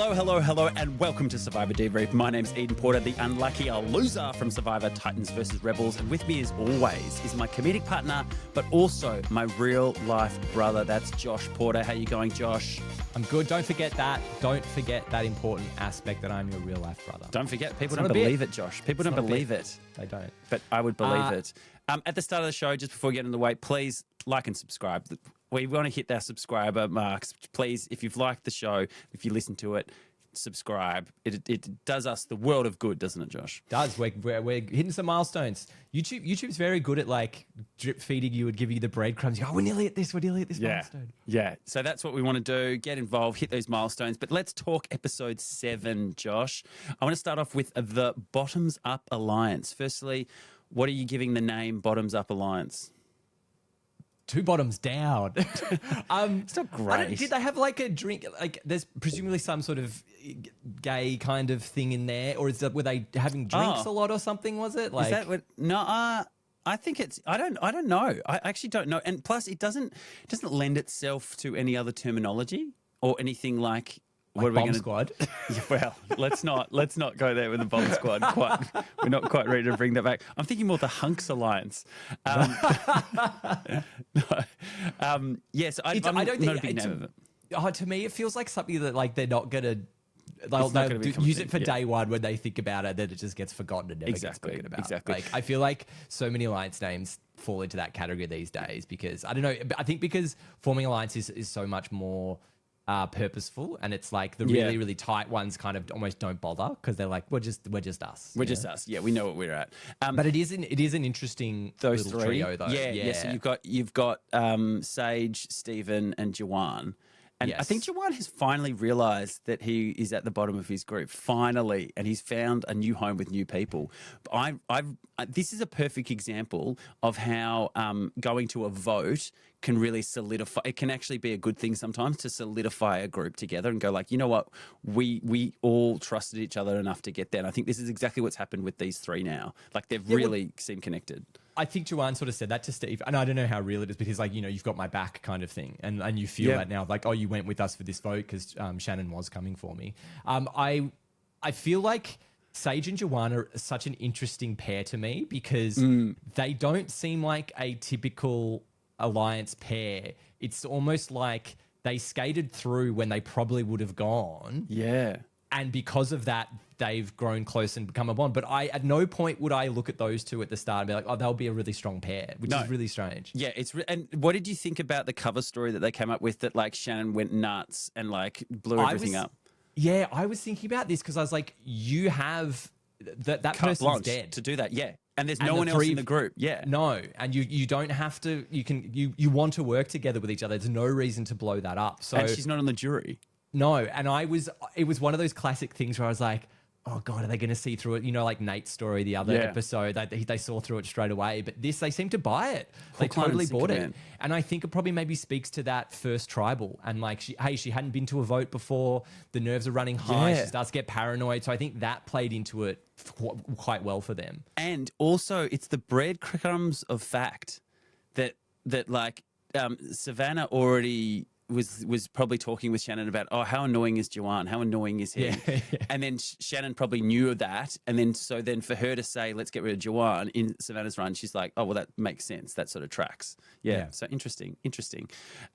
Hello, hello, hello, and welcome to Survivor Debrief. My name's Eden Porter, the unlucky loser from Survivor Titans vs Rebels. And with me, as always, is my comedic partner, but also my real-life brother. That's Josh Porter. How you going, Josh? I'm good. Don't forget that. Don't forget that important aspect that I'm your real-life brother. Don't forget. People don't believe it, Josh. People don't believe it. They don't. But I would believe it. At the start of the show, just before we get in the way, please like and subscribe. We want to hit our subscriber marks. Please, if you've liked the show, if you listen to it, subscribe. It does us the world of good, doesn't it, Josh? It does. We're hitting some milestones. YouTube's very good at like drip feeding you and giving you the breadcrumbs. Oh, we're nearly at this. We're nearly at this milestone. Yeah. So that's what we want to do. Get involved, hit those milestones. But let's talk episode 7, Josh. I want to start off with the Bottoms Up Alliance. Firstly, what are you giving the name Bottoms Up Alliance? Two bottoms down. It's not great. Did they have like a drink? Like, there's presumably some sort of gay kind of thing in there, or were they having drinks a lot or something? Was it like? Is that what? No, I think it's. I don't know. I actually don't know. And plus, it doesn't lend itself to any other terminology or anything like. What are we Bomb Squad? Yeah, well, let's not go there with the Bomb Squad. We're not quite ready to bring that back. I'm thinking more the Hunks Alliance. Yes, I don't think not a big name of it. To me, it feels like something that like they're not gonna. They'll use it for day one when they think about it, then it just gets forgotten and never gets spoken about. Exactly. Like, I feel like so many alliance names fall into that category these days because I don't know. I think because forming alliances is so much more purposeful, and it's like the really tight ones kind of almost don't bother because they're like we're just us. We're just us. Yeah, we know what we're at. But it is an interesting those little three trio though. Yeah. So you've got Sage, Stephen, and Jawan. And I think Jawan has finally realised that he is at the bottom of his group, finally, and he's found a new home with new people. This is a perfect example of how going to a vote can really solidify. It can actually be a good thing sometimes to solidify a group together and go like, you know what, we all trusted each other enough to get there. And I think this is exactly what's happened with these three now. Like they've really seemed connected. I think Joanne sort of said that to Steve, and I don't know how real it is, but he's like, you've got my back kind of thing. And you feel that now, like, oh, you went with us for this vote because Shannon was coming for me. I feel like Sage and Joanne are such an interesting pair to me because they don't seem like a typical alliance pair. It's almost like they skated through when they probably would have gone. Yeah. And because of that, they've grown close and become a bond. But at no point would I look at those two at the start and be like, oh, they'll be a really strong pair, which is really strange. Yeah, and what did you think about the cover story that they came up with that like Shannon went nuts and like blew everything up? Yeah, I was thinking about this because I was like, you have that person's dead to do that. Yeah. And there's no one else in the group. Yeah. No. And you don't have to, you want to work together with each other. There's no reason to blow that up. So, and she's not on the jury. No, and it was one of those classic things where I was like, oh God, are they going to see through it? Like Nate's story, the other episode, they saw through it straight away. But this, they seem to buy it. They totally bought it. And I think it probably maybe speaks to that first tribal. And like, she hadn't been to a vote before. The nerves are running high. She starts to get paranoid. So I think that played into it quite well for them. And also, it's the breadcrumbs of fact that like Savannah already was probably talking with Shannon about, oh, how annoying is Joanne? How annoying is he? Yeah. And then Shannon probably knew of that. And then for her to say, let's get rid of Joanne in Savannah's run, she's like, oh, well, that makes sense. That sort of tracks. Yeah. So interesting.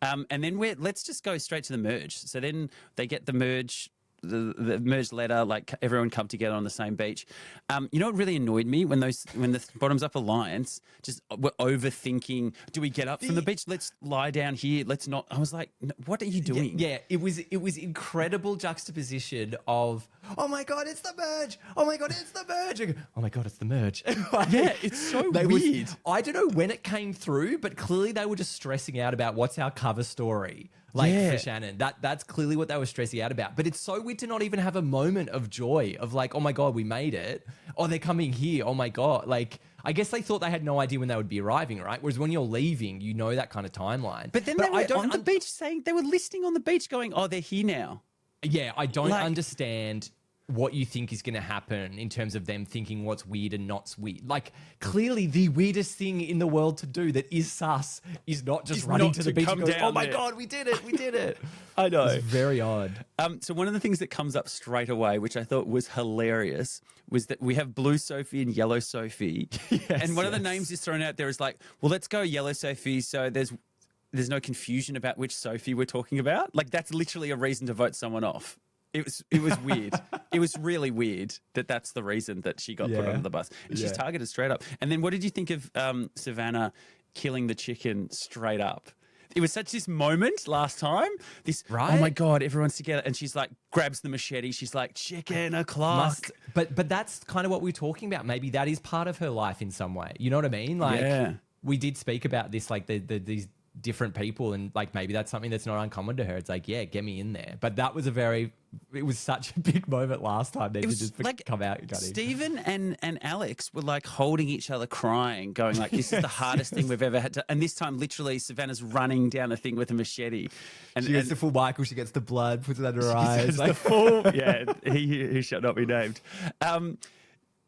And then let's just go straight to the merge. So then they get the merge. The merged letter, like everyone come together on the same beach. You know what really annoyed me when the Bottoms Up Alliance just were overthinking. Do we get up from the beach? Let's lie down here. Let's not. I was like, what are you doing? Yeah, it was incredible juxtaposition of, oh my God, it's the merge. Oh my God, it's the merge. Oh my God, it's the merge. Yeah, it's so weird. I don't know when it came through, but clearly they were just stressing out about what's our cover story. For Shannon, that's clearly what they were stressing out about. But it's so weird to not even have a moment of joy of like, oh my God, we made it. Oh, they're coming here. Oh my God. Like, I guess they thought they had no idea when they would be arriving, right? Whereas when you're leaving, you know that kind of timeline. But then they were on the beach saying, they were listening on the beach going, oh, they're here now. Yeah, I don't understand what you think is going to happen in terms of them thinking what's weird and not weird. Like, clearly the weirdest thing in the world to do that is sus is not just running to the beach and going, oh my God, we did it. I know. It's very odd. So one of the things that comes up straight away, which I thought was hilarious, was that we have Blue Sophie and Yellow Sophie. And one of the names is thrown out there is like, well, let's go Yellow Sophie so there's no confusion about which Sophie we're talking about. Like, that's literally a reason to vote someone off. It was weird. It was really weird that that's the reason that she got put under the bus. And she's targeted straight up. And then what did you think of Savannah killing the chicken straight up? It was such this moment last time. Oh my God, everyone's together. And she's like, grabs the machete. She's like, chicken o'clock. But that's kind of what we were talking about. Maybe that is part of her life in some way. You know what I mean? Like, we did speak about this, like these different people, and like maybe that's something that's not uncommon to her. It's like, yeah, get me in there. But that was it was such a big moment last time. They could just like come out. Stephen and Alex were like holding each other, crying, going like, "This is the hardest thing we've ever had to." And this time, literally, Savannah's running down a thing with a machete, and she gets the full Michael. She gets the blood, puts it under her eyes. Like, the full, he who shall not be named.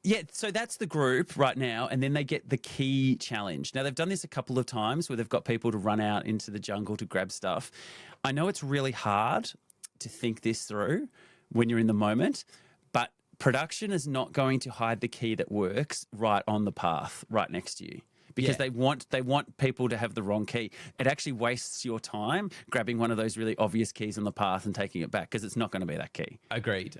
Yeah, so that's the group right now, and then they get the key challenge. Now, they've done this a couple of times where they've got people to run out into the jungle to grab stuff. I know it's really hard to think this through when you're in the moment, but production is not going to hide the key that works right on the path, right next to you. Because they want people to have the wrong key. It actually wastes your time grabbing one of those really obvious keys on the path and taking it back, because it's not going to be that key. Agreed.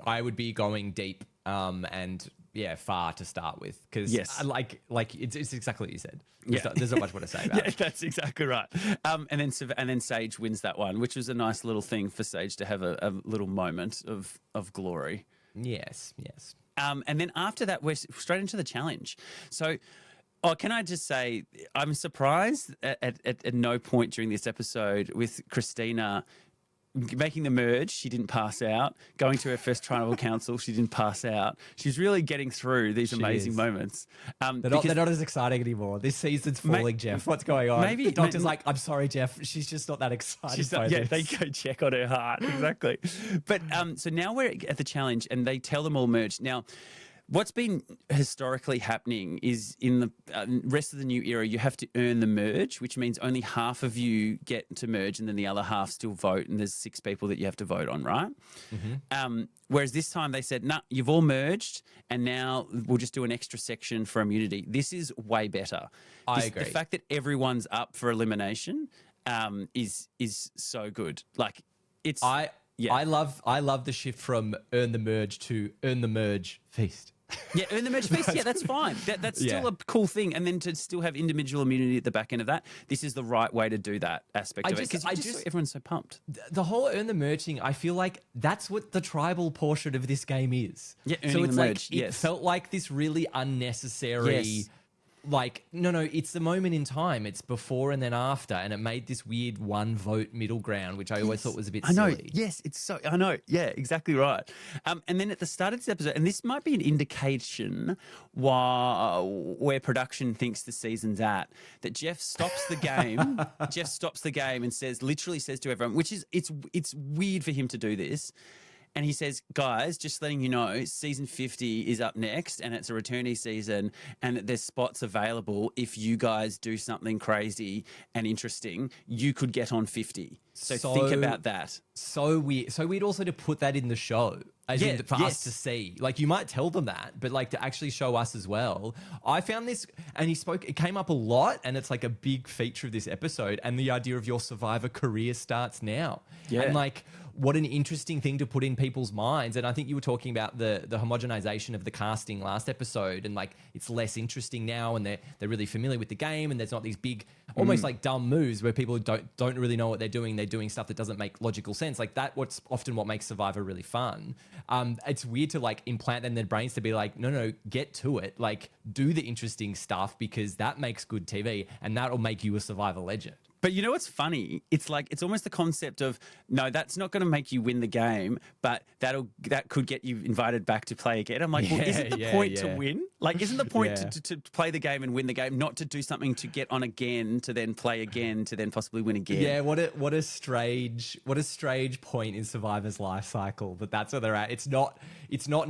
I would be going deep and far to start with, because like it's exactly what you said. There's not much more to say about it. That's exactly right. And then Sage wins that one, which was a nice little thing for Sage to have a little moment of glory. Yes. And then after that, we're straight into the challenge. So. Oh, can I just say, I'm surprised at no point during this episode with Christina making the merge, she didn't pass out. Going to her first tribal council, she didn't pass out. She's really getting through these amazing moments. They're not as exciting anymore. This season's falling, Jeff. What's going on? Maybe the doctor's like, I'm sorry, Jeff. She's just not that excited. They go check on her heart. Exactly. But so now we're at the challenge, and they tell them all merge. Now, what's been historically happening is in the rest of the new era, you have to earn the merge, which means only half of you get to merge and then the other half still vote, and there's 6 people that you have to vote on, right? Mm-hmm. Whereas this time they said, nah, you've all merged, and now we'll just do an extra section for immunity. This is way better. I agree. The fact that everyone's up for elimination is so good. Like, it's... I love the shift from earn the merge to earn the merge feast. Yeah, earn the merge feast. Yeah, that's fine. That's still a cool thing. And then to still have individual immunity at the back end of that, this is the right way to do that aspect of it. Because everyone's so pumped. The whole earn the merge thing, I feel like that's what the tribal portion of this game is. Yeah, earning the merge. Like, it felt like this really unnecessary... Yes. Like, no, it's the moment in time. It's before and then after. And it made this weird one vote middle ground, which I always thought was a bit silly. I know. Yes, I know. Yeah, exactly right. And then at the start of this episode, and this might be an indication where production thinks the season's at, that Jeff stops the game. Jeff stops the game and literally says to everyone, which is, it's weird for him to do this. And he says, guys, just letting you know, season 50 is up next, and it's a returnee season, and there's spots available. If you guys do something crazy and interesting, you could get on 50. So think about that. So weird also to put that in the show. For us to see. Like, you might tell them that, but like to actually show us as well. I found this, and it came up a lot, and it's like a big feature of this episode, and the idea of your Survivor career starts now. Yeah. And like, what an interesting thing to put in people's minds. And I think you were talking about the homogenization of the casting last episode, and like, it's less interesting now, and they're really familiar with the game, and there's not these big, almost like dumb moves where people don't really know what they're doing. They're doing stuff that doesn't make logical sense. Like that, what's often what makes Survivor really fun. It's weird to like implant them in their brains to be like, no, get to it. Like, do the interesting stuff, because that makes good TV, and that'll make you a Survivor legend. But you know what's funny? It's like it's almost the concept of no, that's not going to make you win the game, but that could get you invited back to play again. I'm like, well, isn't the point to win? Like, isn't the point to play the game and win the game, not to do something to get on again, to then play again, to then possibly win again? Yeah, what a strange point in Survivor's life cycle that's where they're at. It's not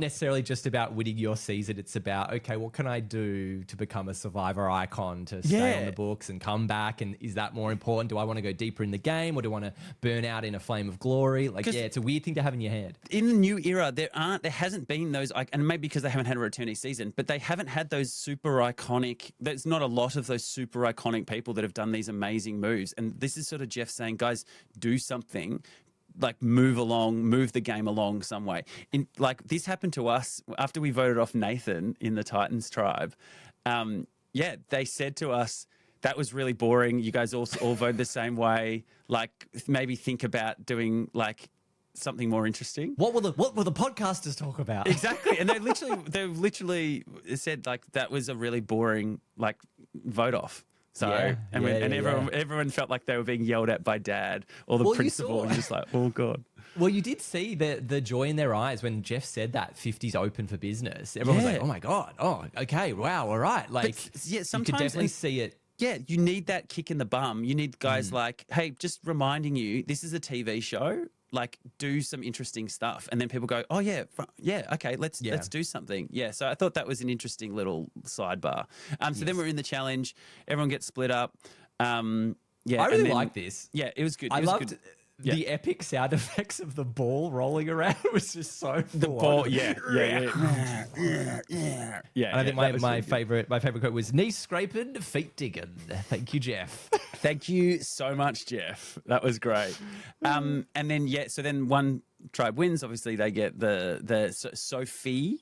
necessarily just about winning your season. It's about, okay, what can I do to become a Survivor icon, to stay on the books and come back? And is that more important? Do I want to go deeper in the game, or do I want to burn out in a flame of glory? Like, it's a weird thing to have in your head. In the new era, there hasn't been those, and maybe because they haven't had a returnee season, but they haven't had those super iconic, there's not a lot of those super iconic people that have done these amazing moves. And this is sort of Jeff saying, guys, do something. Like move the game along some way. Like this happened to us after we voted off Nathan in the Titans tribe. They said to us, that was really boring. You guys all voted the same way. Like maybe think about doing like something more interesting. What will the podcasters talk about? Exactly. And they literally said like that was a really boring like vote off. So everyone felt like they were being yelled at by Dad or the principal, and just like, oh God. Well, you did see the joy in their eyes when Jeff said that 50's open for business. Everyone was like, oh my God, oh okay, wow, all right. Like, sometimes you could definitely see it. Yeah, you need that kick in the bum. You need guys like, hey, just reminding you, this is a TV show. Like, do some interesting stuff, and then people go, "Oh yeah, okay, let's do something." Yeah, so I thought that was an interesting little sidebar. So then we're in the challenge. Everyone gets split up. I really like this. Yeah, it was good. I loved the epic sound effects of the ball rolling around. It was just so the ball. Yeah. And I think my favorite quote was "knee scraping, feet digging." Thank you, Jeff. Thank you so much, Jeff. That was great. And then so then one tribe wins. Obviously, they get the Sophie.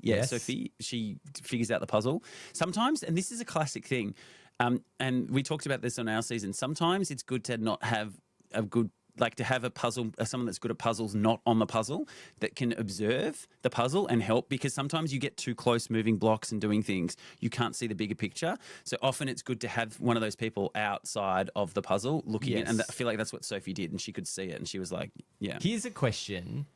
Yes. Sophie. She figures out the puzzle. Sometimes, and this is a classic thing, and we talked about this on our season. Sometimes it's good to not have a good. Like to have a puzzle, someone that's good at puzzles, not on the puzzle, that can observe the puzzle and help, because sometimes you get too close moving blocks and doing things. You can't see the bigger picture. So often it's good to have one of those people outside of the puzzle looking at, and I feel like that's what Sophie did, and she could see it, and she was like, yeah. Here's a question.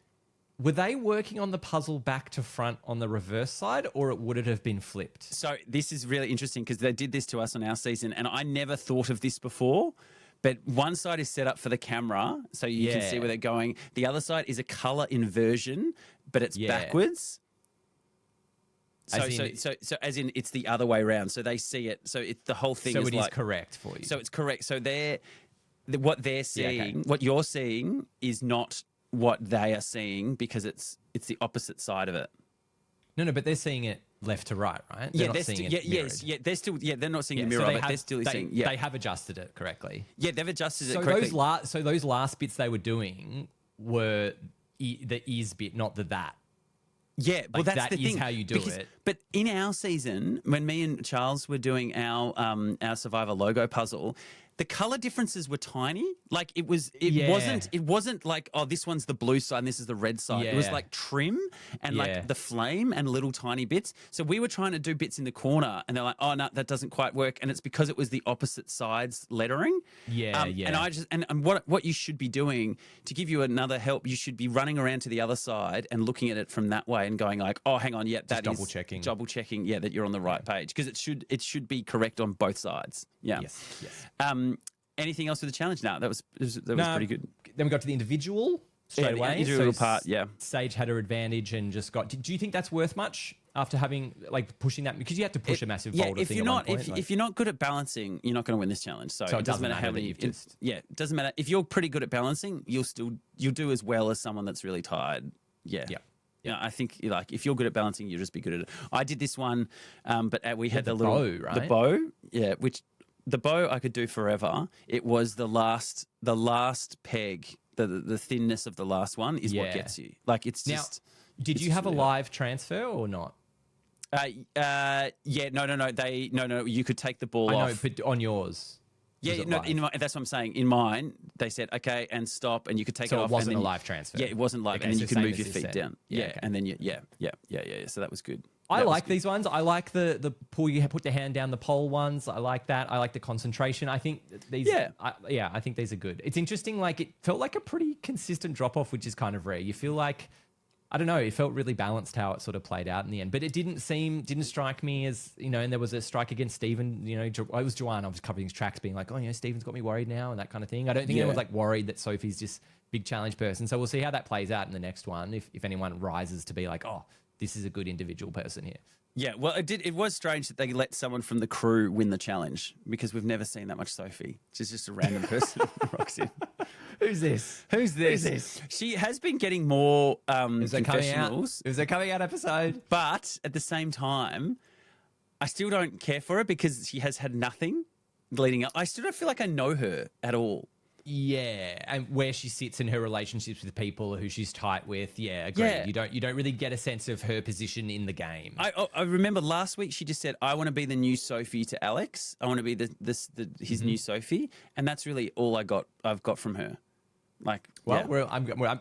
Were they working on the puzzle back to front on the reverse side, or would it have been flipped? So this is really interesting because they did this to us on our season, and I never thought of this before. But one side is set up for the camera, so you can see where they're going. The other side is a color inversion, but it's backwards. So as in it's the other way around. So they see it. So it's the whole thing. So it is correct for you. So it's correct. So what they're seeing, what you're seeing, is not what they are seeing, because it's the opposite side of it. No, but they're seeing it left to right, right? They're not seeing it mirrored. They're still, they're not seeing the mirror, but they're still seeing. Yeah, they have adjusted it correctly. Yeah, they've adjusted it correctly. Those last bits they were doing were the is bit, not the that. Yeah, well, that's that the thing. Is how you do it. But in our season, when me and Charles were doing our Survivor logo puzzle, the color differences were tiny. Like it wasn't like, oh, this one's the blue side and this is the red side. Yeah. It was like trim and like the flame and little tiny bits. So we were trying to do bits in the corner, and they're like, oh no, that doesn't quite work. And it's because it was the opposite sides lettering. And I just and what you should be doing to give you another help, you should be running around to the other side and looking at it from that way and going like, oh, hang on, that is double checking, that you're on the right page, because it should be correct on both sides. Yeah. Yes. Anything else with the challenge? No, that was pretty good. Then we got to the individual straight away. The individual part, yeah. Sage had her advantage and just got. Do you think that's worth much after having pushing that? Because you had to push a massive boulder thing at one point. If you're not good at balancing, you're not going to win this challenge. So it doesn't matter how many. It doesn't matter if you're pretty good at balancing. You'll do as well as someone that's really tired. Yeah. I think if you're good at balancing, you'll just be good at it. I did this one, but we had the little bow, right? The bow, which. The bow I could do forever. It was the last peg, the thinness of the last one is what gets you. Like it's just. Now, did you have a live transfer or not? No. You could take the ball off. I know, but on yours. Yeah, that's what I'm saying. In mine, they said okay and stop, and you could take it off. So it wasn't a live transfer. Yeah, it wasn't live, okay, and then so you could move your feet said. down. Yeah, and then yeah. So that was good. I like these ones. I like the pull, you put the hand down the pole ones. I like that. I like the concentration. I think these, I think these are good. It's interesting. Like, it felt like a pretty consistent drop off, which is kind of rare. You feel like, I don't know, it felt really balanced how it sort of played out in the end, but it didn't strike me as, you know, and there was a strike against Stephen, you know, it was Joanne, I was covering his tracks being like, oh, you know, Stephen's got me worried now and that kind of thing. I don't think anyone's like worried that Sophie's this big challenge person. So we'll see how that plays out in the next one. If anyone rises to be like, oh, this is a good individual person here. Yeah, well, it was strange that they let someone from the crew win the challenge, because we've never seen that much Sophie. She's just a random person who rocks in. Who's this? She has been getting more confessionals. It was a coming out episode. But at the same time, I still don't care for her because she has had nothing leading up. I still don't feel like I know her at all. Yeah, and where she sits in her relationships with people who she's tight with. Yeah, agreed. Yeah. You don't really get a sense of her position in the game. I remember last week she just said, "I want to be the new Sophie to Alex. I want to be his new Sophie," and that's really all I've got from her. Like, well,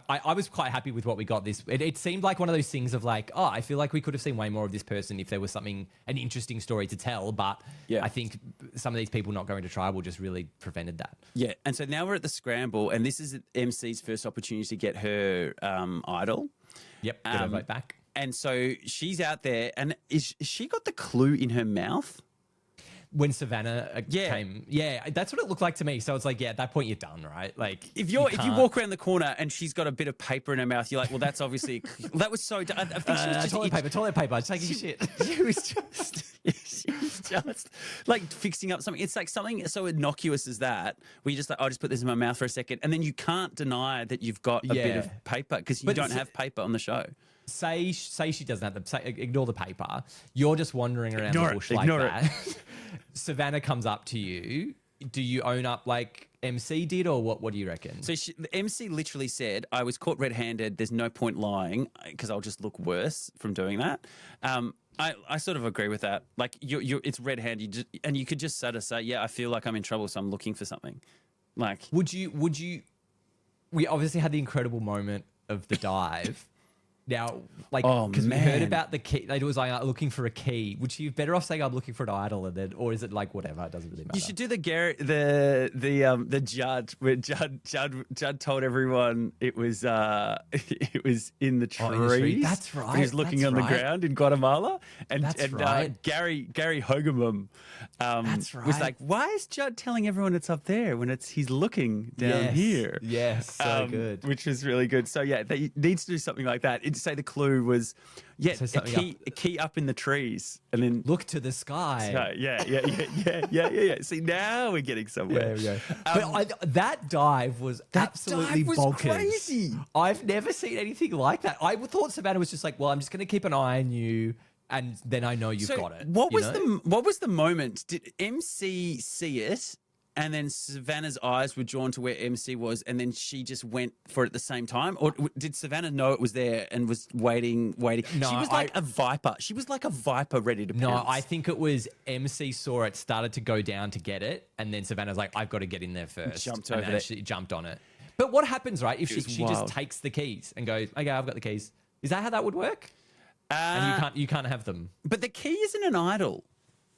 I was quite happy with what we got. It seemed like one of those things of like, oh, I feel like we could have seen way more of this person if there was an interesting story to tell. But I think some of these people not going to tribal just really prevented that. Yeah, and so now we're at the scramble, and this is MC's first opportunity to get her idol. Yep, get her vote back. And so she's out there, and is she got the clue in her mouth? When Savannah came, that's what it looked like to me. So it's like, at that point you're done, right? Like, if you walk around the corner and she's got a bit of paper in her mouth, you're like, well, that's obviously that was so. I think she was just toilet paper, taking shit. She was just like fixing up something. It's like something so innocuous as that, where you just like, I'll just put this in my mouth for a second, and then you can't deny that you've got a bit of paper because you don't have paper on the show. Say she doesn't have ignore the paper. You're just wandering around the bush like that. Savannah comes up to you. Do you own up like MC did, or what do you reckon? So the MC literally said, I was caught red-handed. There's no point lying because I'll just look worse from doing that. I sort of agree with that. Like, it's red-handed, and you could just sort of say, yeah, I feel like I'm in trouble, so I'm looking for something. Like, would you? We obviously had the incredible moment of the dive. Now, like, because we heard about the key, it was like looking for a key. Would she be better off saying I'm looking for an idol, and then, or is it like whatever? It doesn't really matter. You should do the Judd, where Judd told everyone it was in the trees. In the tree. That's right. He was looking on the ground in Guatemala, and right. Gary Hogamum was like, why is Judd telling everyone it's up there when he's looking down here? Yes, so good. Which is really good. So yeah, they needs to do something like that. Say the clue was, a key up in the trees, and then look to the sky. So, yeah. See, now we're getting somewhere. Yeah, we go. But that dive was absolutely bonkers. Crazy. I've never seen anything like that. I thought Savannah was just like, well, I'm just going to keep an eye on you, and then I know you've got it. What was the moment? Did MC see it? And then Savannah's eyes were drawn to where MC was, and then she just went for it at the same time? Or did Savannah know it was there and was waiting? No, she was like a viper. She was like a viper ready to pounce. No, I think it was MC saw it, started to go down to get it, and then Savannah's like, I've got to get in there first. She jumped on it. But what happens, right, if she just takes the keys and goes, okay, I've got the keys. Is that how that would work? And you can't have them. But the key isn't an idol.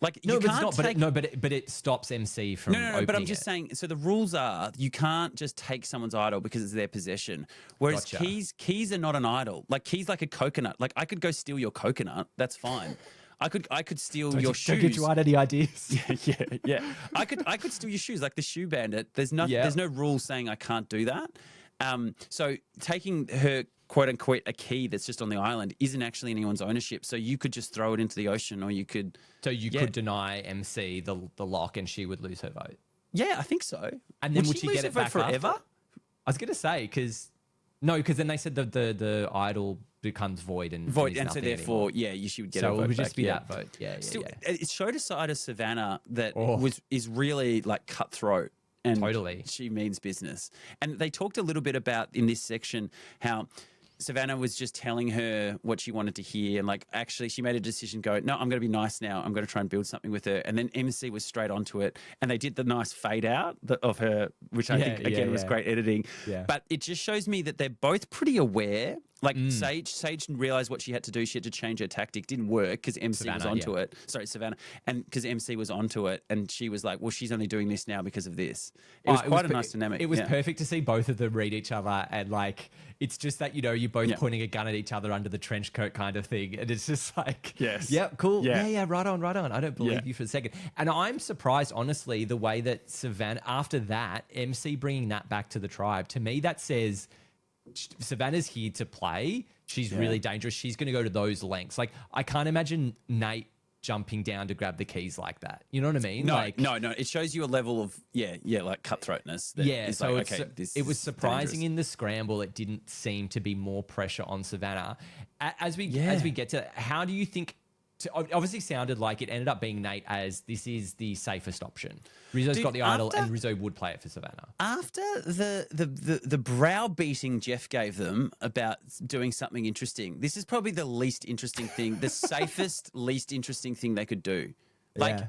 Like, no, but it stops MC from opening but I'm just saying, so the rules are you can't just take someone's idol because it's their possession. Whereas keys are not an idol. Like, keys like a coconut. Like, I could go steal your coconut. That's fine. I could steal your shoes. Don't get you out any ideas. Yeah. I could steal your shoes, like the shoe bandit. There's no rule saying I can't do that. So taking her, quote unquote, a key that's just on the island isn't actually anyone's ownership. So you could just throw it into the ocean, or you could. So you could deny MC the lock, and she would lose her vote. Yeah, I think so. And then would she get it back forever? After? I was going to say because then they said the idol becomes void, and so therefore, anymore. She would get. So it would just back, be that vote. Still, it showed a side of Savannah that is really like cutthroat. And totally, she means business. And they talked a little bit about in this section how Savannah was just telling her what she wanted to hear, and like actually she made a decision. No, I'm going to be nice now. I'm going to try and build something with her. And then MC was straight onto it, and they did the nice fade out of her, which I think again was great editing. Yeah. But it just shows me that they're both pretty aware Like Sage realized what she had to do. She had to change her tactic. Didn't work because MC was onto it. Sorry, Savannah. And because MC was onto it. And she was like, well, she's only doing this now because of this. It was quite a nice dynamic. It was perfect to see both of them read each other. And like, it's just that, you're both pointing a gun at each other under the trench coat kind of thing. And it's just like, cool. Yeah, right on. I don't believe you for a second. And I'm surprised, honestly, the way that Savannah, after that, MC bringing that back to the tribe, to me, that says Savannah's here to play. She's really dangerous. She's going to go to those lengths. Like, I can't imagine Nate jumping down to grab the keys like that. You know what I mean? No, like, no. It shows you a level of, like cutthroatness. That so like, okay, it was surprising dangerous. in the scramble. It didn't seem to be more pressure on Savannah. As we get to, how do you think? It obviously sounded like it ended up being Nate as this is the safest option. Rizzo's got the idol, and Rizzo would play it for Savannah. After the browbeating Jeff gave them about doing something interesting, this is probably the least interesting thing, the safest, least interesting thing they could do. Like,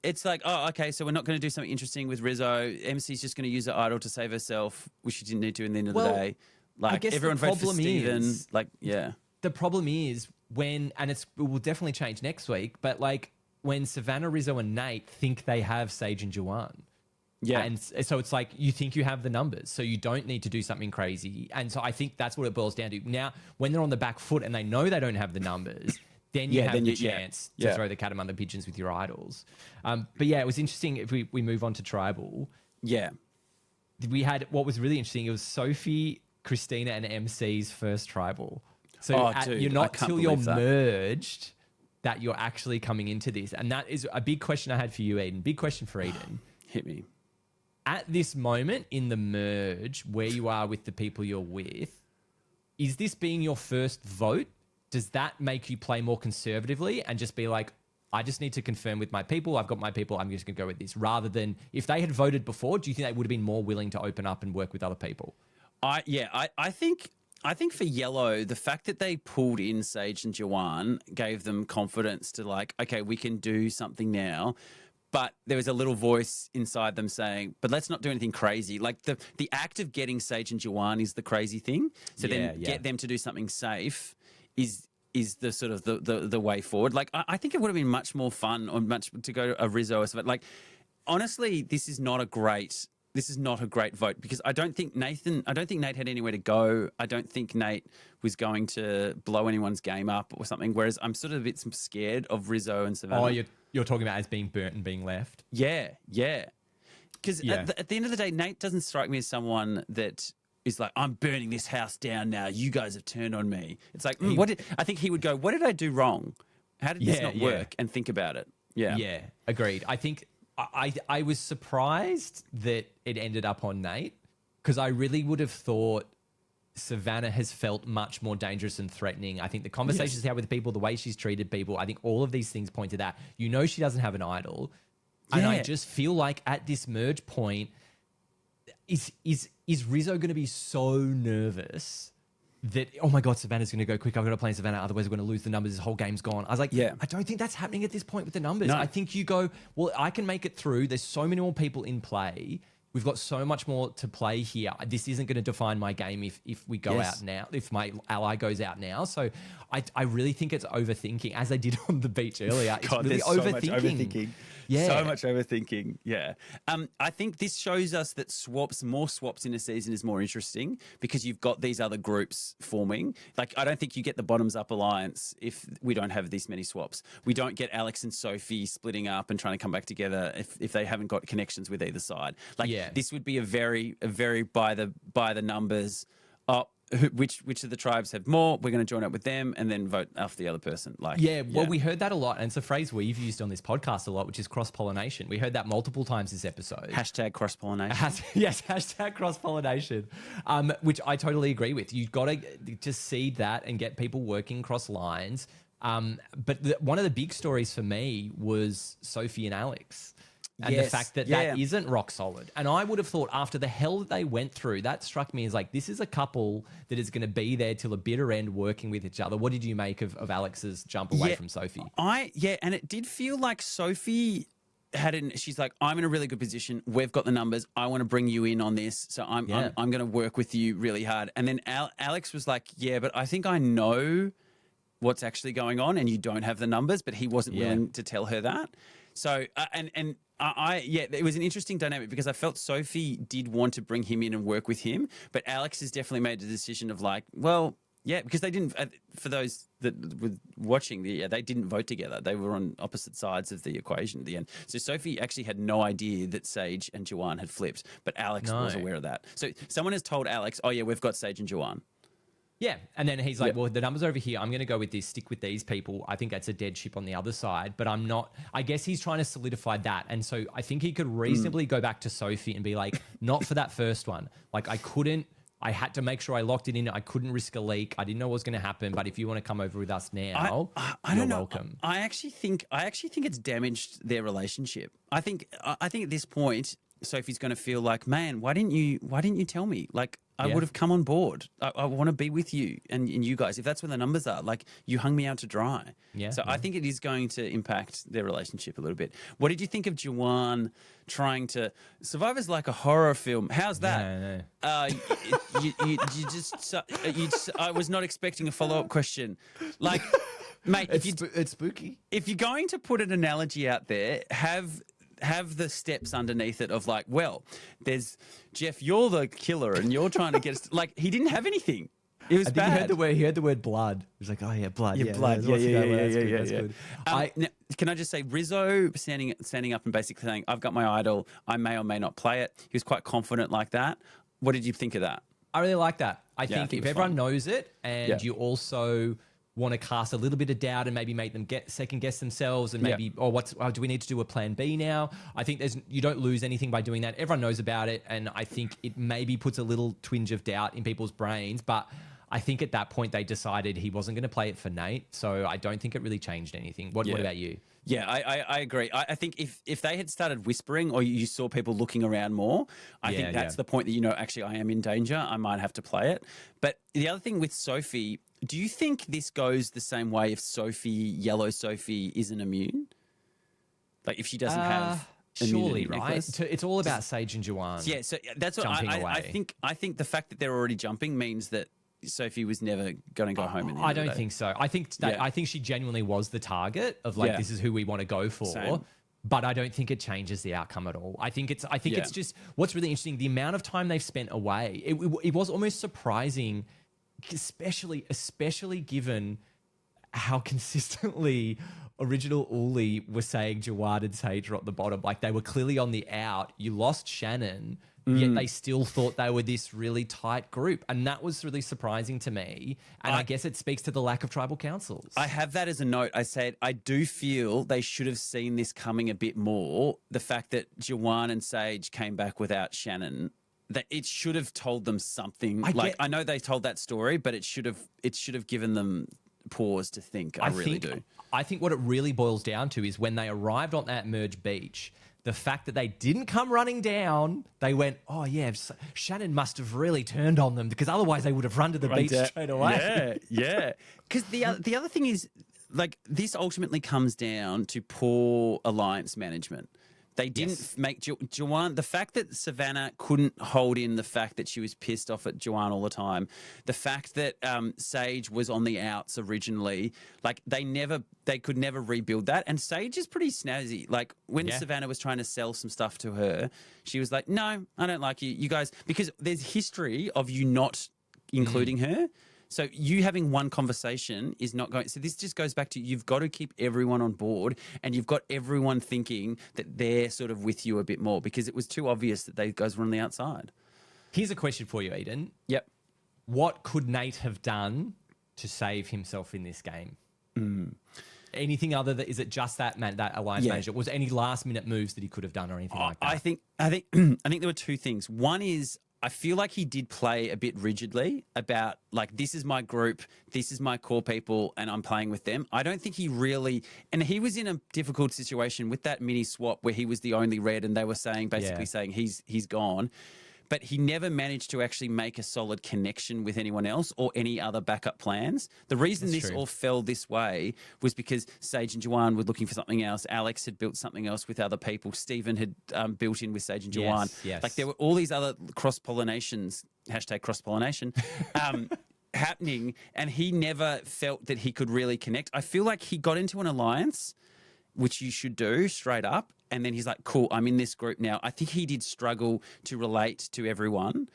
it's like, oh, okay, so we're not going to do something interesting with Rizzo. MC's just going to use the idol to save herself, which she didn't need to in the end of the day. Like, I guess everyone voted for Steven. Like, the problem is when, and it will definitely change next week, but like when Savannah, Rizzo, and Nate think they have Sage and Juwan. Yeah. And so it's like, you think you have the numbers, so you don't need to do something crazy. And so I think that's what it boils down to. Now, when they're on the back foot and they know they don't have the numbers, then you have the chance to throw the cat among the pigeons with your idols. But it was interesting if we move on to Tribal. Yeah. We had, what was really interesting, it was Sophie, Christina, and MC's first Tribal. So you're not till you're merged that you're actually coming into this. And that is a big question I had for you, Eden. Big question for Eden. Hit me. At this moment in the merge, where you are with the people you're with, is this being your first vote? Does that make you play more conservatively and just be like, I just need to confirm with my people. I've got my people. I'm just going to go with this. Rather than if they had voted before, do you think they would have been more willing to open up and work with other people? I think for Yellow, the fact that they pulled in Sage and Juwan gave them confidence to like, okay, we can do something now. But there was a little voice inside them saying, but let's not do anything crazy. Like the act of getting Sage and Juwan is the crazy thing. So get them to do something safe is the sort of the way forward. Like I think it would have been much more fun or much to go to a Rizzo or something. Like honestly, this is not a great vote because I don't think Nate had anywhere to go. I don't think Nate was going to blow anyone's game up or something. Whereas I'm sort of a bit scared of Rizzo and Savannah. Oh, you're talking about as being burnt and being left? Yeah. Because at the end of the day, Nate doesn't strike me as someone that is like, I'm burning this house down now. You guys have turned on me. It's like, I think he would go, what did I do wrong? How did this not work? And think about it. Yeah. Yeah, agreed. I think I was surprised that it ended up on Nate because I really would have thought Savannah has felt much more dangerous and threatening. I think the conversations she's had with people, the way she's treated people, I think all of these things point to that. You know she doesn't have an idol. Yeah. And I just feel like at this merge point, is Rizzo going to be so nervous that, oh my God, Savannah's going to go quick. I've got to play Savannah. Otherwise, we're going to lose the numbers. This whole game's gone. I was like, I don't think that's happening at this point with the numbers. No. I think you go, well, I can make it through. There's so many more people in play. We've got so much more to play here. This isn't going to define my game if we go out now, if my ally goes out now. So I really think it's overthinking, as I did on the beach earlier. It's God, really so much overthinking. Yeah. So much overthinking. Yeah. I think this shows us that more swaps in a season is more interesting because you've got these other groups forming. Like, I don't think you get the bottoms up alliance if we don't have this many swaps. We don't get Alex and Sophie splitting up and trying to come back together if they haven't got connections with either side. Like, this would be a very by the numbers. Which of the tribes have more? We're going to join up with them and then vote after the other person. We heard that a lot, and it's a phrase we've used on this podcast a lot, which is cross-pollination. We heard that multiple times this episode. Hashtag cross-pollination. Yes, hashtag cross-pollination, which I totally agree with. You've got to just seed that and get people working across lines. But one of the big stories for me was Sophie and Alex. And the fact that isn't rock solid. And I would have thought after the hell that they went through, that struck me as like, this is a couple that is going to be there till the bitter end working with each other. What did you make of Alex's jump away from Sophie? And it did feel like Sophie she's like, I'm in a really good position. We've got the numbers. I want to bring you in on this. So I'm going to work with you really hard. And then Alex was like, yeah, but I think I know what's actually going on and you don't have the numbers, but he wasn't willing to tell her that. So, it was an interesting dynamic because I felt Sophie did want to bring him in and work with him, but Alex has definitely made the decision of like, well, yeah, because they didn't, for those that were watching, they didn't vote together. They were on opposite sides of the equation at the end. So Sophie actually had no idea that Sage and Joanne had flipped, but Alex was aware of that. So someone has told Alex, oh yeah, we've got Sage and Joanne. Yeah, and then he's like, well, the numbers are over here. I'm going to go with this, stick with these people. I think that's a dead ship on the other side, but I'm not. I guess he's trying to solidify that. And so I think he could reasonably go back to Sophie and be like, not for that first one. Like I had to make sure I locked it in. I couldn't risk a leak. I didn't know what was going to happen. But if you want to come over with us now, you're welcome. I actually think it's damaged their relationship. I think at this point, Sophie's going to feel like, man, why didn't you tell me? Like, I would have come on board. I want to be with you and you guys. If that's where the numbers are, like, you hung me out to dry. Yeah. So I think it is going to impact their relationship a little bit. What did you think of Joanne trying to Survivor's like a horror film? How's that? No. I was not expecting a follow-up question. Like, mate, it's spooky. If you're going to put an analogy out there, have the steps underneath it of like, well, there's Jeff, you're the killer and you're trying to get us. Like, he didn't have anything. It was bad. He heard the word blood. He was like, oh yeah, blood. Yeah, blood. Yeah. That's good. Now, can I just say, Rizzo standing up and basically saying, I've got my idol. I may or may not play it. He was quite confident like that. What did you think of that? I really like that. I think if everyone knows it and you also want to cast a little bit of doubt and maybe make them second guess themselves and maybe, do we need to do a plan B now? I think you don't lose anything by doing that. Everyone knows about it. And I think it maybe puts a little twinge of doubt in people's brains. But I think at that point they decided he wasn't going to play it for Nate. So I don't think it really changed anything. What about you? Yeah, I agree. I think if they had started whispering or you saw people looking around more, I think that's the point that, actually I am in danger. I might have to play it. But the other thing with Sophie, do you think this goes the same way if Yellow Sophie isn't immune? Like if she doesn't have surely, right? It's all about Sage and Joanne. Yeah, so that's what I think the fact that they're already jumping means that Sophie was never going to go home in the end I don't think so. I think she genuinely was the target of like, this is who we want to go for. Same. But I don't think it changes the outcome at all. I think it's just what's really interesting, the amount of time they've spent away. It was almost surprising, especially given how consistently original Uli was saying Jawad and Sage are at the bottom. Like they were clearly on the out. You lost Shannon. Yet they still thought they were this really tight group. And that was really surprising to me. And I guess it speaks to the lack of tribal councils. I have that as a note. I said, I do feel they should have seen this coming a bit more. The fact that Jawan and Sage came back without Shannon, that it should have told them something. I know they told that story, but it should have given them pause to think. I really do. I think what it really boils down to is when they arrived on that merge beach, the fact that they didn't come running down, they went, oh, yeah, Shannon must have really turned on them because otherwise they would have run to the beach straight away. Yeah. Because the other thing is, like, this ultimately comes down to poor alliance management. They didn't make Joanne. The fact that Savannah couldn't hold in the fact that she was pissed off at Joanne all the time, the fact that Sage was on the outs originally, like they could never rebuild that. And Sage is pretty snazzy. Like when Savannah was trying to sell some stuff to her, she was like, "No, I don't like you guys," because there's history of you not including her. So you having one conversation is not going. So this just goes back to you've got to keep everyone on board and you've got everyone thinking that they're sort of with you a bit more because it was too obvious that they guys were on the outside. Here's a question for you, Eden. Yep. What could Nate have done to save himself in this game? Anything other than, is it just that alliance manager? Was there any last minute moves that he could have done or anything like that? I think there were two things. One is, I feel like he did play a bit rigidly about like, this is my group, this is my core people, and I'm playing with them. I don't think he really, and he was in a difficult situation with that mini swap where he was the only red and they were saying, basically saying he's gone. but he never managed to actually make a solid connection with anyone else or any other backup plans. The reason this all fell this way was because Sage and Juwan were looking for something else. Alex had built something else with other people. Stephen had built in with Sage and Juwan. Yes. Like there were all these other cross-pollinations, #cross-pollination, happening, and he never felt that he could really connect. I feel like he got into an alliance, which you should do straight up, and then he's like, cool, I'm in this group now. I think he did struggle to relate to everyone.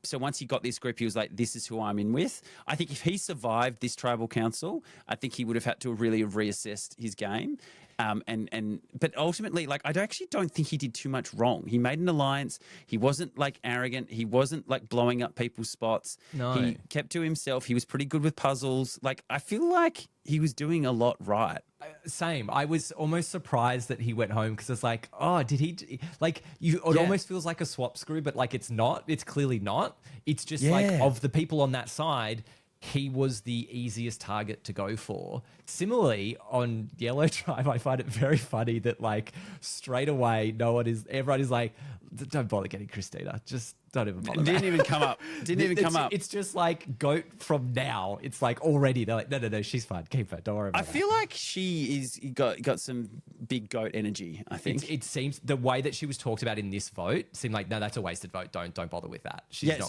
So once he got this group, he was like, this is who I'm in with. I think if he survived this tribal council, I think he would have had to really have reassessed his game. But ultimately, like, actually don't think he did too much wrong. He made an alliance. He wasn't like arrogant. He wasn't like blowing up people's spots. No. He kept to himself. He was pretty good with puzzles. Like, I feel like he was doing a lot right. Same. I was almost surprised that he went home because it's like, oh, did he? Like, it almost feels like a swap screw, but like it's not. It's clearly not. It's just like of the people on that side, he was the easiest target to go for. Similarly, on Yellow Tribe, I find it very funny that like straight away, everyone is like, don't bother getting Christina. Just don't even bother. Didn't even come up. It's just like goat from now. It's like already they're like, no, she's fine. Keep her. Don't worry about it. I feel like she is got some big goat energy. I think it seems the way that she was talked about in this vote seemed like, no, that's a wasted vote. Don't bother with that.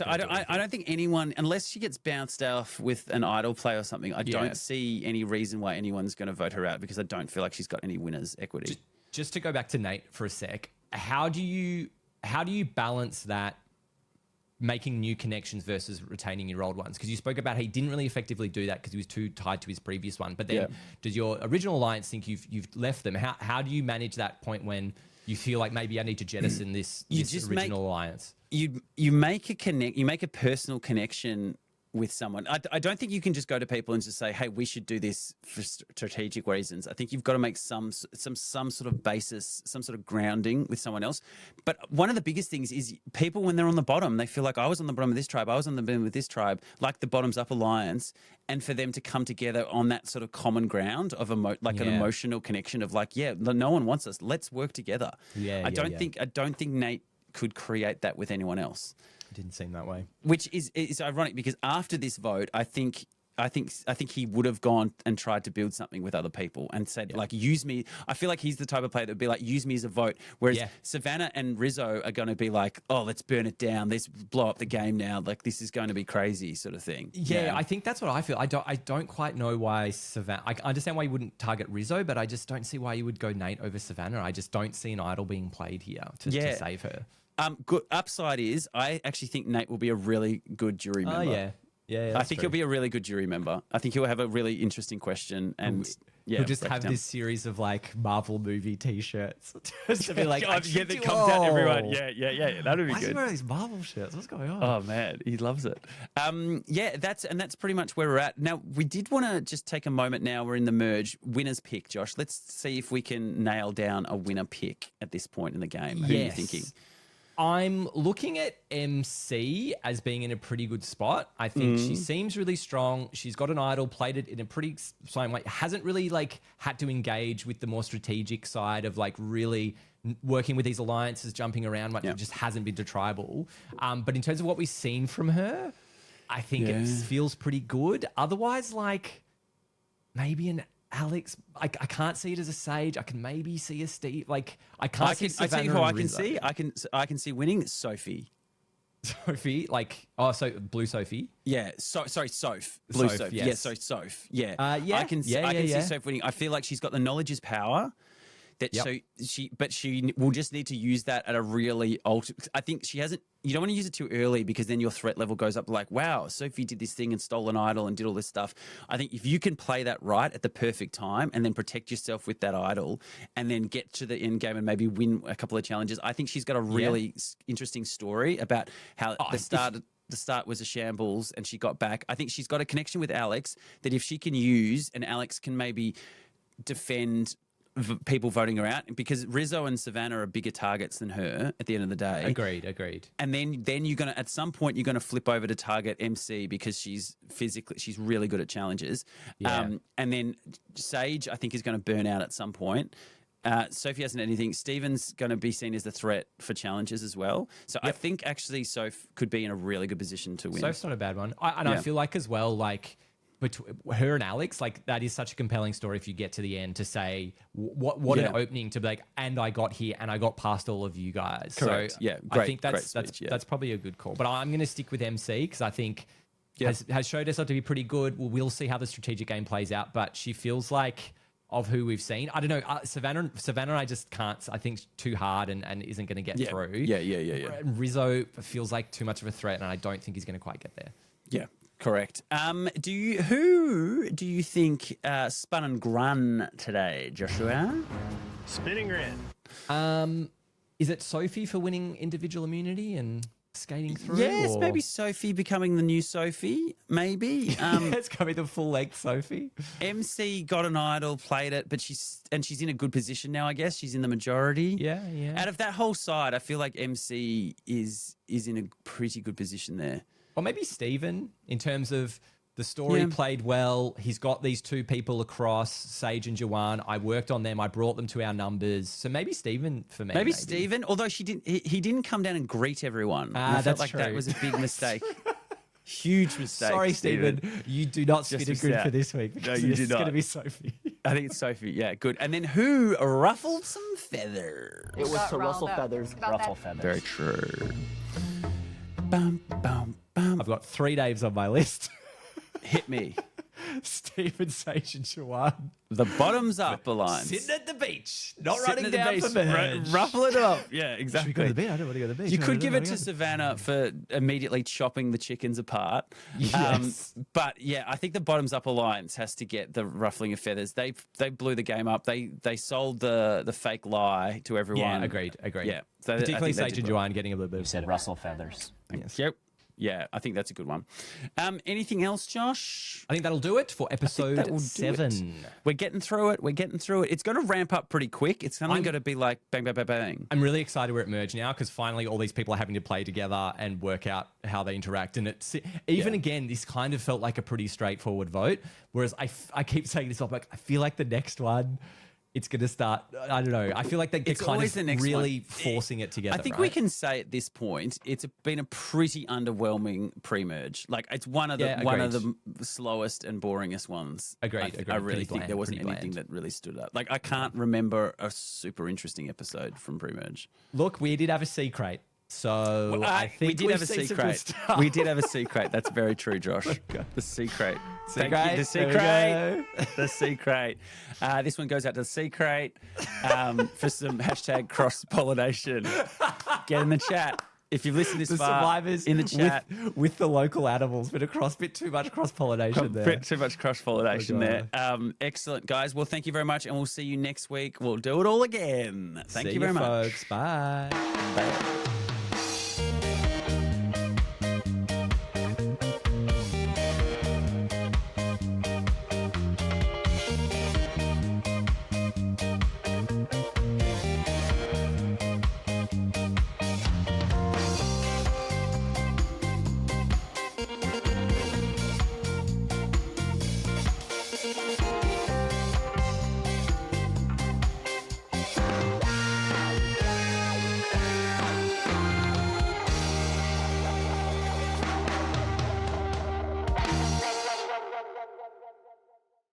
I don't think anyone, unless she gets bounced off with an idol play or something, I don't see any reason why anyone's going to vote her out, because I don't feel like she's got any winners equity. Just to go back to Nate for a sec, how do you balance that, making new connections versus retaining your old ones? Because you spoke about he didn't really effectively do that because he was too tied to his previous one. But then does your original alliance think you've left them? How do you manage that point when you feel like maybe I need to jettison this original alliance? You make a personal connection with someone. I don't think you can just go to people and just say, hey, we should do this for strategic reasons. I think you've got to make some sort of basis, some sort of grounding with someone else. But one of the biggest things is people, when they're on the bottom, they feel like I was on the bottom of this tribe, I was on the bottom with this tribe, like the bottoms up alliance, and for them to come together on that sort of common ground of an emotional connection of like, no one wants us. Let's work together. I don't think Nate could create that with anyone else. Didn't seem that way. Which is ironic, because after this vote, I think he would have gone and tried to build something with other people and said, like, use me. I feel like he's the type of player that would be like, use me as a vote. Whereas Savannah and Rizzo are going to be like, oh, let's burn it down. Let's blow up the game now. Like, this is going to be crazy, sort of thing. Yeah, I think that's what I feel. I don't quite know why Savannah. I understand why you wouldn't target Rizzo, but I just don't see why you would go Nate over Savannah. I just don't see an idol being played here to save her. Good upside is I actually think Nate will be a really good jury member. Oh, yeah. I think he'll be a really good jury member. I think he'll have a really interesting question, and he'll just have this series of like Marvel movie T-shirts just to be like, that comes out everyone. Yeah, that'll be Why good. Is he wearing these Marvel shirts? What's going on? Oh man, he loves it. That's pretty much where we're at now. We did want to just take a moment. Now we're in the merge winners pick. Josh, let's see if we can nail down a winner pick at this point in the game. Who are you thinking? I'm looking at MC as being in a pretty good spot. I think she seems really strong. She's got an idol, played it in a pretty same way. Hasn't really like had to engage with the more strategic side of like really working with these alliances, jumping around much. It just hasn't been to tribal. But in terms of what we've seen from her, I think it feels pretty good. Otherwise, like maybe an Alex, I can't see it as a Sage. I can maybe see a Steve. Like I can't see Savannah. I tell you who I can see. I can see winning Sophie. Sophie, so Blue Sophie. Yeah, sorry, Soph. Blue Soph. Yes. Yeah, so Soph. Yeah. I can see Soph winning. I feel like she's got the knowledge is power. She will just need to use that at a really I think she hasn't. You don't want to use it too early, because then your threat level goes up. Like, wow, Sophie did this thing and stole an idol and did all this stuff. I think if you can play that right at the perfect time and then protect yourself with that idol and then get to the end game and maybe win a couple of challenges, I think she's got a really interesting story about how the start was a shambles and she got back. I think she's got a connection with Alex that if she can use, and Alex can maybe defend people voting her out, because Rizzo and Savannah are bigger targets than her at the end of the day. Agreed. And then you're gonna, at some point, you're gonna flip over to target MC because she's really good at challenges. And then Sage, I think, is going to burn out at some point. Sophie hasn't anything. Stephen's going to be seen as the threat for challenges as well. So I think actually Soph could be in a really good position to win. Soph's not a bad one. I feel like as well, like between her and Alex, like that is such a compelling story if you get to the end to say what an opening to be like, and I got here and I got past all of you guys. Correct. So yeah, I think that's probably a good call. But I'm going to stick with MC because I think has showed herself to be pretty good. We'll see how the strategic game plays out, but she feels like of who we've seen. I don't know. Savannah, I just can't. I think too hard and isn't going to get through. Yeah. Rizzo feels like too much of a threat, and I don't think he's going to quite get there. Yeah, correct. Who do you think spun and grun today, Joshua? Spinning red. Is it Sophie for winning individual immunity and skating through? Yes, maybe Sophie becoming the new Sophie, maybe. It's going to be the full-length Sophie. MC got an idol, played it, but she's in a good position now, I guess. She's in the majority. Yeah. Out of that whole side, I feel like MC is in a pretty good position there. Or maybe Stephen, in terms of the story played well. He's got these two people across, Sage and Joanne. I worked on them. I brought them to our numbers. So maybe Stephen for me. Maybe Stephen, although he didn't come down and greet everyone. I felt like that was a big mistake. Huge mistake. Sorry, Stephen. You do not spin a grid for this week. No, you do not. It's going to be Sophie. I think it's Sophie. Yeah, good. And then who ruffled some feathers? It was to rustle feathers, ruffle feathers. Very true. Bum, bum, bum. I've got 3 names on my list. Hit me. Stephen, Sage, and Joanne. The bottoms up alliance. Sitting at the beach, not Sitting running at the down beach, for merge. ruffle it up. Yeah, exactly. Should we go to the beach? I don't want to go to the beach. You could give it to Savannah for immediately chopping the chickens apart. Yes. But yeah, I think the bottoms up alliance has to get the ruffling of feathers. They blew the game up. They sold the fake lie to everyone. Yeah, agreed. Yeah. So Particularly Sage and Joanne getting a little bit of Said rustle feathers. Yes. Yep. Yeah, I think that's a good one. Anything else, Josh? I think that'll do it for episode 7. We're getting through it. It's going to ramp up pretty quick. It's only going to be like bang, bang, bang, bang. I'm really excited we're at Merge now because finally all these people are having to play together and work out how they interact. And it's again, this kind of felt like a pretty straightforward vote. Whereas I keep saying this, like I feel like the next one, it's going to start, I don't know. I feel like they're kind of really forcing it together. I think we can say at this point, it's been a pretty underwhelming pre-merge. Like it's one of the slowest and boringest ones. Agreed. I really think there wasn't anything that really stood up. Like I can't remember a super interesting episode from pre-merge. Look, we did have a secret. So I think we did have a secret. We did have a secret. That's very true, Josh. The secret. Thank you. The secret. The secret. This one goes out to the secret for some hashtag cross-pollination. Get in the chat. If you've listened this far, survivors in the chat. with the local animals, bit too much cross-pollination there. Bit too much cross-pollination there. Excellent, guys. Well, thank you very much, and we'll see you next week. We'll do it all again. Thank you very much. Folks. Bye. Bye.